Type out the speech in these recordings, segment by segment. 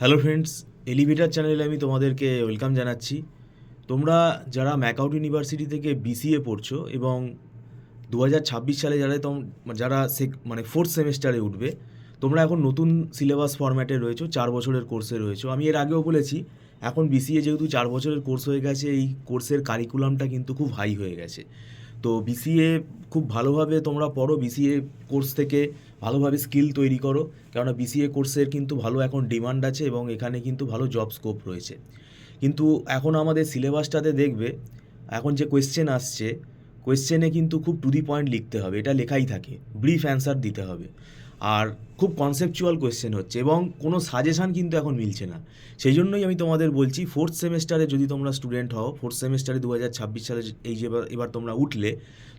Hello friends, elevator চ্যানেলে আমি তোমাদেরকে ওয়েলকাম জানাচ্ছি। তোমরা যারা ম্যাকআউট ইউনিভার্সিটি থেকে বিসিএ পড়ছো এবং 2026 সালে যারা মানে ফোর্থ সেমেস্টারে উঠবে, তোমরা এখন নতুন সিলেবাস ফরম্যাটে রয়েছো, 4 বছরের কোর্সে রয়েছো। আমি এর আগেও বলেছি, এখন বিসিএ যেহেতু 4 বছরের কোর্স হয়ে গেছে, এই কোর্সের কারিকুলামটা কিন্তু খুব হাই হয়ে গেছে। তো বিসিএ খুব ভালোভাবে তোমরা পড়ো, বিসিএ কোর্স থেকে ভালোভাবে স্কিল তৈরি করো, কেননা বিসিএ কোর্সের কিন্তু ভালো এখন ডিমান্ড আছে এবং এখানে কিন্তু ভালো জব স্কোপ রয়েছে। কিন্তু এখন আমাদের সিলেবাসটাতে দেখবে, এখন যে কোয়েশ্চেন আসছে, কোয়েশ্চেনে কিন্তু খুব টু দি পয়েন্ট লিখতে হবে, এটা লেখাই থাকে, ব্রিফ অ্যান্সার দিতে হবে। আর খুব কনসেপচুয়াল কোয়েশ্চেন হচ্ছে এবং কোনো সাজেশান কিন্তু এখন মিলছে না। সেই জন্যই আমি তোমাদের বলছি, ফোর্থ সেমেস্টারে যদি তোমরা স্টুডেন্ট হও, ফোর্থ সেমেস্টারে 2026 সালে এই যে এবার তোমরা উঠলে,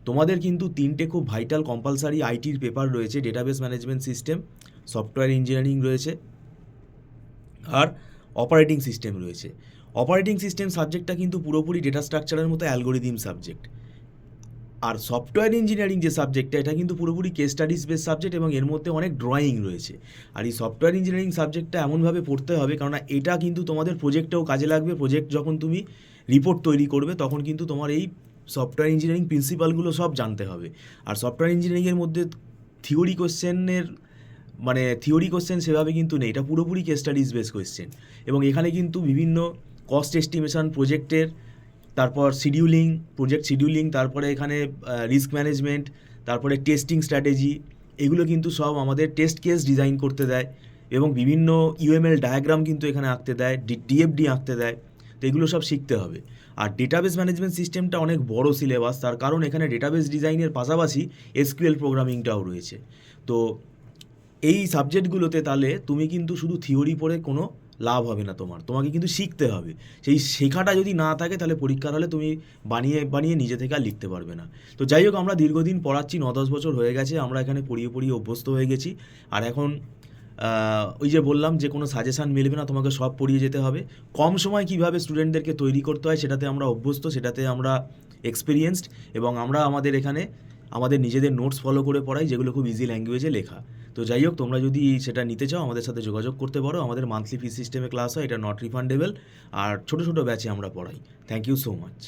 তোমাদের কিন্তু 3টে খুব ভাইটাল কম্পালসারি আইটির পেপার রয়েছে। Database management system, software engineering রয়েছে, আর অপারেটিং সিস্টেম রয়েছে। অপারেটিং সিস্টেম সাবজেক্টটা কিন্তু পুরোপুরি ডেটা স্ট্রাকচারের মতো অ্যালগোরিদিম সাবজেক্ট। আর সফটওয়্যার ইঞ্জিনিয়ারিং যে সাবজেক্টটা, এটা কিন্তু পুরোপুরি কেস স্টাডিজ বেস সাবজেক্ট এবং এর মধ্যে অনেক ড্রয়িং রয়েছে। আর এই সফটওয়্যার ইঞ্জিনিয়ারিং সাবজেক্টটা এমনভাবে পড়তে হবে, কারণ এটা কিন্তু তোমাদের প্রজেক্টেও কাজে লাগবে। প্রজেক্ট যখন তুমি রিপোর্ট তৈরি করবে, তখন কিন্তু তোমার এই সফটওয়্যার ইঞ্জিনিয়ারিং প্রিন্সিপালগুলো সব জানতে হবে। আর সফটওয়্যার ইঞ্জিনিয়ারিংয়ের মধ্যে থিওরি কোশ্চেন সেভাবে কিন্তু নেই, এটা পুরোপুরি কেস স্টাডিজ বেস কোয়েশ্চেন। এবং এখানে কিন্তু বিভিন্ন কস্ট এস্টিমেশন প্রজেক্টের, তারপর প্রজেক্ট শিডিউলিং, তারপরে এখানে রিস্ক ম্যানেজমেন্ট, তারপরে টেস্টিং স্ট্র্যাটেজি, এগুলো কিন্তু সব আমাদের টেস্ট কেস ডিজাইন করতে দেয় এবং বিভিন্ন ইউএমএল ডায়াগ্রাম কিন্তু এখানে আঁকতে দেয়, ডিএফডি আঁকতে দেয়। তো এগুলো সব শিখতে হবে। আর ডেটাবেস ম্যানেজমেন্ট সিস্টেমটা অনেক বড় সিলেবাস, তার কারণ এখানে ডেটাবেস ডিজাইনের পাশাপাশি এসকিউএল প্রোগ্রামিংটাও রয়েছে। তো এই সাবজেক্টগুলোতে তাহলে তুমি কিন্তু শুধু থিওরি পড়ে কোনো লাভ হবে না, তোমাকে কিন্তু শিখতে হবে। সেই শেখাটা যদি না থাকে, তাহলে পরীক্ষার হলে তুমি বানিয়ে বানিয়ে নিজে থেকে আর লিখতে পারবে না। তো যাই হোক, আমরা দীর্ঘদিন পড়াচ্ছি, 9-10 বছর হয়ে গেছে, আমরা এখানে পড়িয়ে পড়িয়ে অভ্যস্ত হয়ে গেছি। আর এখন ওই যে বললাম যে কোনো সাজেশান মিলবে না, তোমাকে সব পড়িয়ে যেতে হবে। কম সময় কীভাবে স্টুডেন্টদেরকে তৈরি করতে হয় সেটাতে আমরা অভ্যস্ত, সেটাতে আমরা এক্সপিরিয়েন্সড, এবং আমরা আমাদের এখানে আমাদের নিজেদের নোটস ফলো করে পড়াই, যেগুলো খুব ইজি ল্যাঙ্গুয়েজে লেখা। তো যাই হোক, তোমরা যদি সেটা নিতে চাও, আমাদের সাথে যোগাযোগ করতে পারো। আমাদের মান্থলি ফি সিস্টেমে ক্লাস হয়, এটা নট রিফান্ডেবল, আর ছোটো ছোটো ব্যাচে আমরা পড়াই। Thank you so much.